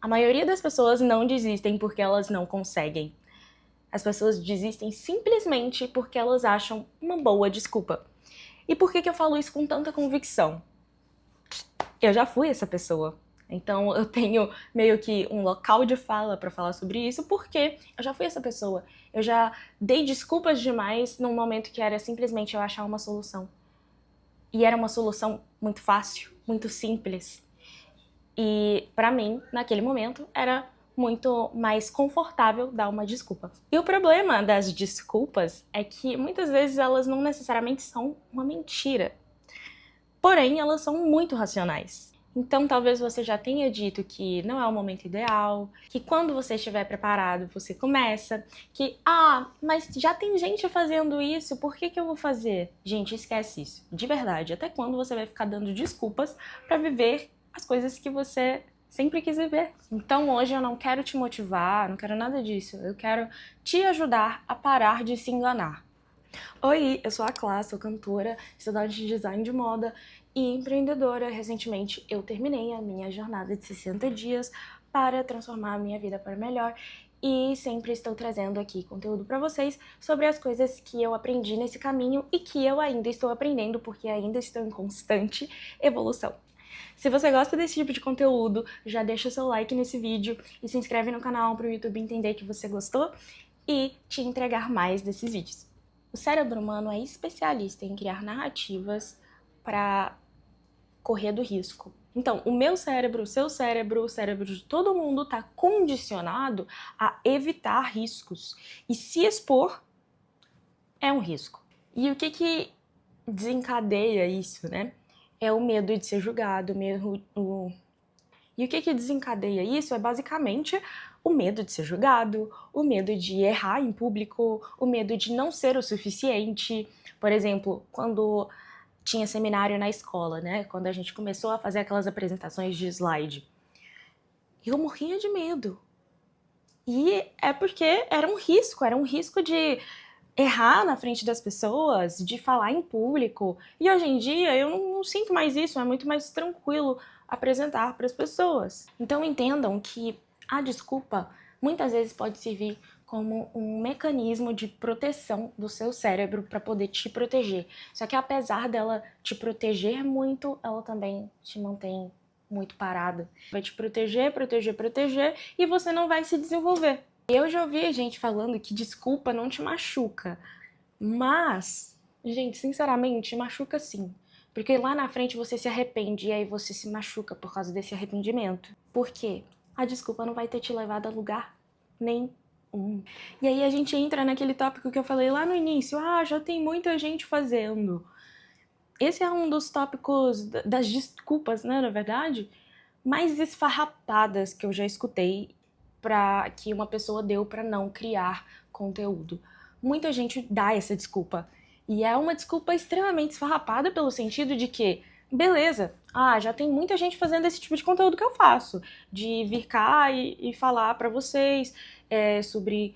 A maioria das pessoas não desistem porque elas não conseguem. As pessoas desistem simplesmente porque elas acham uma boa desculpa. E por que eu falo isso com tanta convicção? Eu já fui essa pessoa. Então eu tenho meio que um local de fala para falar sobre isso, porque eu já fui essa pessoa. Eu já dei desculpas demais num momento que era simplesmente eu achar uma solução. E era uma solução muito fácil, muito simples. E pra mim, naquele momento, era muito mais confortável dar uma desculpa. E o problema das desculpas é que muitas vezes elas não necessariamente são uma mentira. Porém, elas são muito racionais. Então, talvez você já tenha dito que não é o momento ideal, que quando você estiver preparado, você começa, que, mas já tem gente fazendo isso, por que eu vou fazer? Gente, esquece isso, de verdade. Até quando você vai ficar dando desculpas pra viver as coisas que você sempre quis viver? Então, hoje eu não quero te motivar, não quero nada disso. Eu quero te ajudar a parar de se enganar. Oi, eu sou a Clá, sou cantora, estudante de design de moda e empreendedora. Recentemente eu terminei a minha jornada de 60 dias para transformar a minha vida para melhor e sempre estou trazendo aqui conteúdo para vocês sobre as coisas que eu aprendi nesse caminho e que eu ainda estou aprendendo porque ainda estou em constante evolução. Se você gosta desse tipo de conteúdo, já deixa o seu like nesse vídeo e se inscreve no canal para o YouTube entender que você gostou e te entregar mais desses vídeos. O cérebro humano é especialista em criar narrativas para correr do risco. Então, o meu cérebro, o seu cérebro, o cérebro de todo mundo está condicionado a evitar riscos. E se expor é um risco. E o que desencadeia isso, né? É o medo de ser julgado, E o que desencadeia isso é basicamente o medo de ser julgado, o medo de errar em público, o medo de não ser o suficiente. Por exemplo, quando tinha seminário na escola, né? Quando a gente começou a fazer aquelas apresentações de slide, eu morria de medo. E é porque era um risco de errar na frente das pessoas, de falar em público. E hoje em dia eu não sinto mais isso, é muito mais tranquilo apresentar para as pessoas. Então entendam que a desculpa muitas vezes pode servir como um mecanismo de proteção do seu cérebro para poder te proteger. Só que apesar dela te proteger muito, ela também te mantém muito parada. Vai te proteger, e você não vai se desenvolver. Eu já ouvi gente falando que desculpa não te machuca, mas, gente, sinceramente, machuca sim. Porque lá na frente você se arrepende e aí você se machuca por causa desse arrependimento. Por quê? A desculpa não vai ter te levado a lugar nenhum. E aí a gente entra naquele tópico que eu falei lá no início, já tem muita gente fazendo. Esse é um dos tópicos das desculpas, né, na verdade, mais esfarrapadas que eu já escutei que uma pessoa deu para não criar conteúdo. Muita gente dá essa desculpa. E é uma desculpa extremamente esfarrapada pelo sentido de que, beleza, já tem muita gente fazendo esse tipo de conteúdo que eu faço. De vir cá e falar para vocês sobre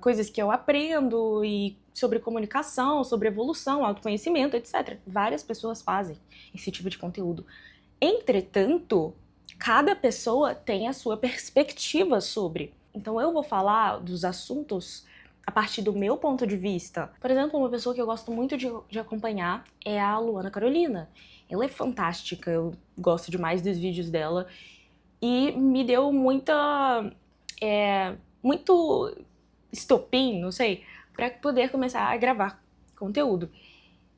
coisas que eu aprendo e sobre comunicação, sobre evolução, autoconhecimento, etc. Várias pessoas fazem esse tipo de conteúdo. Entretanto, cada pessoa tem a sua perspectiva sobre. Então eu vou falar dos assuntos a partir do meu ponto de vista. Por exemplo, uma pessoa que eu gosto muito de acompanhar é a Luana Carolina. Ela é fantástica, eu gosto demais dos vídeos dela e me deu muito estopim, não sei, para poder começar a gravar conteúdo.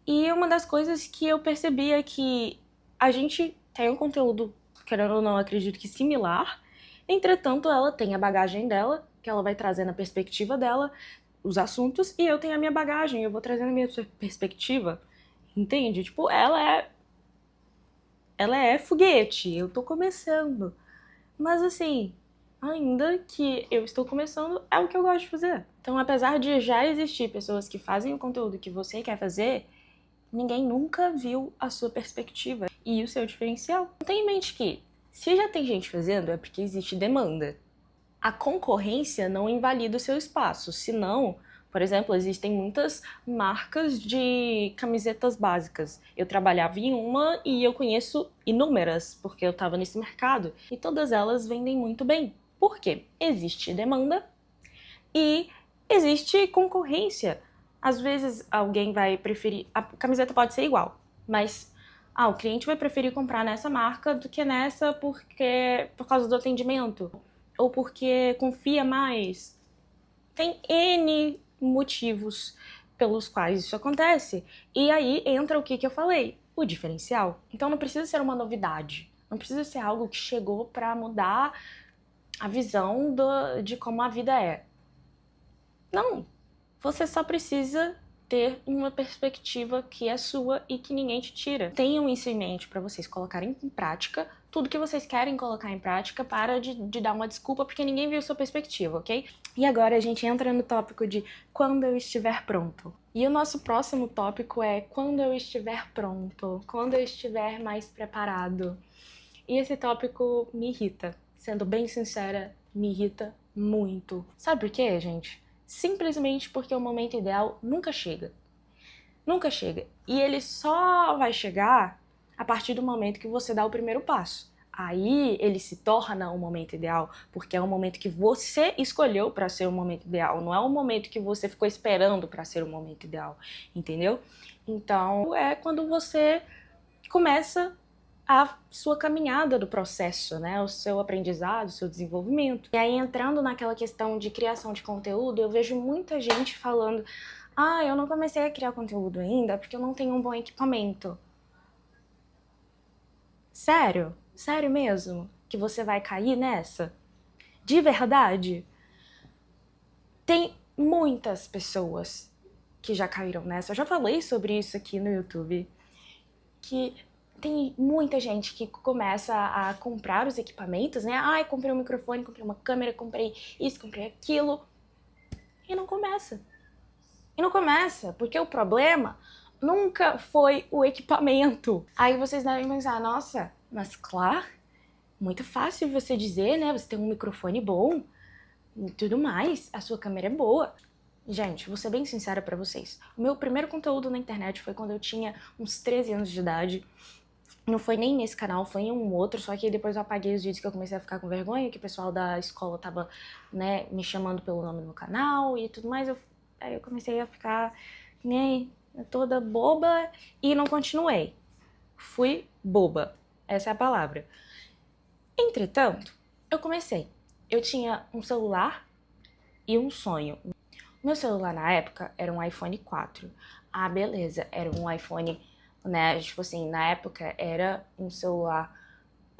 E uma das coisas que eu percebi é que a gente tem um conteúdo, querendo ou não, acredito que similar, entretanto ela tem a bagagem dela, que ela vai trazer na perspectiva dela, os assuntos, e eu tenho a minha bagagem, eu vou trazendo a minha perspectiva, entende? Tipo, ela é foguete, eu tô começando, mas assim, ainda que eu estou começando, é o que eu gosto de fazer. Então, apesar de já existir pessoas que fazem o conteúdo que você quer fazer, ninguém nunca viu a sua perspectiva e o seu diferencial. Tenha em mente que, se já tem gente fazendo, é porque existe demanda. A concorrência não invalida o seu espaço, senão, Por exemplo, existem muitas marcas de camisetas básicas. Eu trabalhava em uma e eu conheço inúmeras, porque eu estava nesse mercado. E todas elas vendem muito bem. Por quê? Existe demanda e existe concorrência. Às vezes alguém vai preferir... A camiseta pode ser igual, mas o cliente vai preferir comprar nessa marca do que nessa por causa do atendimento. Ou porque confia mais. Tem N motivos pelos quais isso acontece. E aí entra o que eu falei, o diferencial. Então não precisa ser uma novidade, não precisa ser algo que chegou para mudar a visão de como a vida é. Não, você só precisa ter uma perspectiva que é sua e que ninguém te tira. Tenham isso em mente para vocês colocarem em prática tudo que vocês querem colocar em prática, para de dar uma desculpa porque ninguém viu sua perspectiva, ok? E agora a gente entra no tópico de quando eu estiver pronto. E o nosso próximo tópico é quando eu estiver pronto, quando eu estiver mais preparado. E esse tópico me irrita, sendo bem sincera, me irrita muito. Sabe por quê, gente? Simplesmente porque o momento ideal nunca chega. Nunca chega. E ele só vai chegar a partir do momento que você dá o primeiro passo. Aí ele se torna um momento ideal, porque é um momento que você escolheu para ser o momento ideal, não é um momento que você ficou esperando para ser o momento ideal, entendeu? Então é quando você começa a sua caminhada do processo, né? O seu aprendizado, o seu desenvolvimento. E aí, entrando naquela questão de criação de conteúdo, eu vejo muita gente falando: eu não comecei a criar conteúdo ainda porque eu não tenho um bom equipamento. Sério? Sério mesmo? Que você vai cair nessa? De verdade? Tem muitas pessoas que já caíram nessa. Eu já falei sobre isso aqui no YouTube. Que tem muita gente que começa a comprar os equipamentos, né? Comprei um microfone, comprei uma câmera, comprei isso, comprei aquilo. E não começa. E não começa, porque o problema nunca foi o equipamento. Aí vocês devem pensar, nossa, mas claro, muito fácil você dizer, né? Você tem um microfone bom e tudo mais, a sua câmera é boa. Gente, vou ser bem sincera pra vocês. O meu primeiro conteúdo na internet foi quando eu tinha uns 13 anos de idade. Não foi nem nesse canal, foi em um outro, só que depois eu apaguei os vídeos que eu comecei a ficar com vergonha, que o pessoal da escola tava, né, me chamando pelo nome do canal e tudo mais. Aí eu comecei a ficar, né, toda boba e não continuei. Fui boba, essa é a palavra. Entretanto, eu comecei. Eu tinha um celular e um sonho. Meu celular na época era um iPhone 4. Beleza, era um iPhone, né, tipo assim, na época era um celular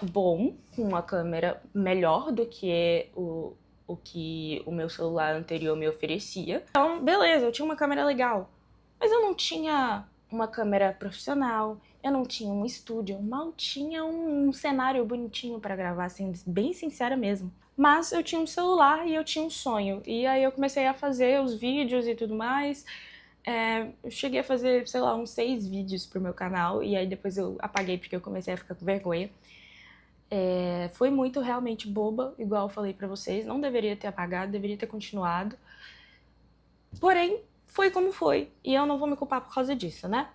bom, com uma câmera melhor do que o que o meu celular anterior me oferecia. Então, beleza, eu tinha uma câmera legal, mas eu não tinha uma câmera profissional, eu não tinha um estúdio, eu mal tinha um cenário bonitinho pra gravar, sendo bem sincera mesmo. Mas eu tinha um celular e eu tinha um sonho, e aí eu comecei a fazer os vídeos e tudo mais. Eu cheguei a fazer, sei lá, uns 6 vídeos pro meu canal, e aí depois eu apaguei porque eu comecei a ficar com vergonha. Foi muito realmente boba, igual eu falei pra vocês, não deveria ter apagado, deveria ter continuado. Porém, foi como foi, e eu não vou me culpar por causa disso, né?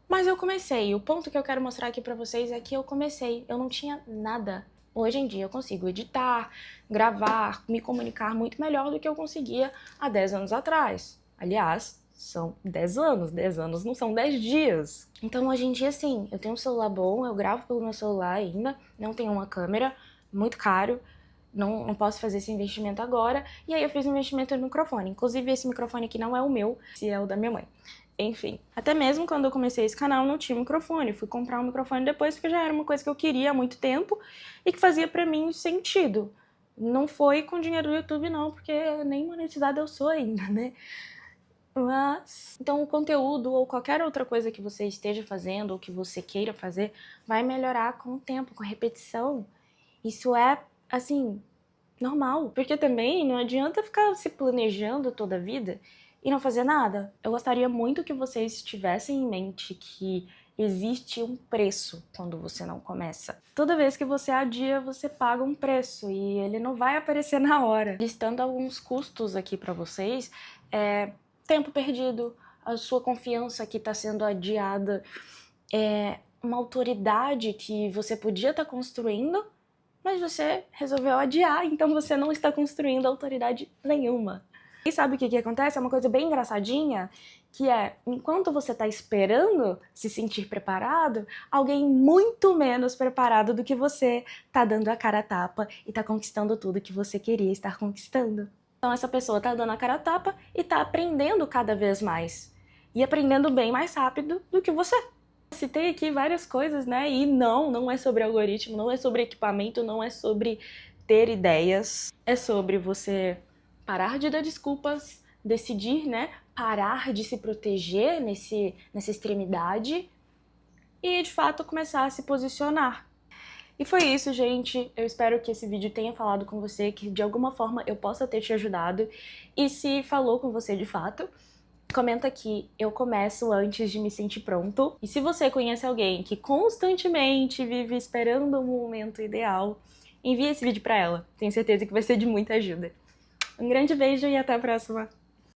Mas eu comecei, o ponto que eu quero mostrar aqui pra vocês é que eu comecei, eu não tinha nada. Hoje em dia eu consigo editar, gravar, me comunicar muito melhor do que eu conseguia há 10 anos atrás. Aliás, são 10 anos não são 10 dias. Então hoje em dia, sim, eu tenho um celular bom, eu gravo pelo meu celular ainda, não tenho uma câmera, muito caro, não posso fazer esse investimento agora, e aí eu fiz um investimento no microfone. Inclusive esse microfone aqui não é o meu, esse é o da minha mãe. Enfim, até mesmo quando eu comecei esse canal não tinha microfone, eu fui comprar um microfone depois porque já era uma coisa que eu queria há muito tempo e que fazia pra mim sentido. Não foi com dinheiro do YouTube não, porque nem monetizada eu sou ainda, né? Mas, então o conteúdo ou qualquer outra coisa que você esteja fazendo ou que você queira fazer vai melhorar com o tempo, com a repetição. Isso é, assim, normal. Porque também não adianta ficar se planejando toda a vida e não fazer nada. Eu gostaria muito que vocês tivessem em mente que Existe um preço quando você não começa. Toda vez que você adia, você paga um preço e ele não vai aparecer na hora. Listando alguns custos aqui pra vocês, tempo perdido, a sua confiança que está sendo adiada, uma autoridade que você podia estar construindo, mas você resolveu adiar, então você não está construindo autoridade nenhuma. E sabe o que acontece? É uma coisa bem engraçadinha, que enquanto você está esperando se sentir preparado, alguém muito menos preparado do que você está dando a cara a tapa e está conquistando tudo que você queria estar conquistando. Então essa pessoa está dando a cara a tapa e está aprendendo cada vez mais. E aprendendo bem mais rápido do que você. Citei aqui várias coisas, né? E não é sobre algoritmo, não é sobre equipamento, não é sobre ter ideias. É sobre você parar de dar desculpas, decidir, né? Parar de se proteger nessa extremidade e, de fato, começar a se posicionar. E foi isso, gente. Eu espero que esse vídeo tenha falado com você, que de alguma forma eu possa ter te ajudado. E se falou com você de fato, comenta aqui, eu começo antes de me sentir pronto. E se você conhece alguém que constantemente vive esperando o momento ideal, envie esse vídeo pra ela. Tenho certeza que vai ser de muita ajuda. Um grande beijo e até a próxima!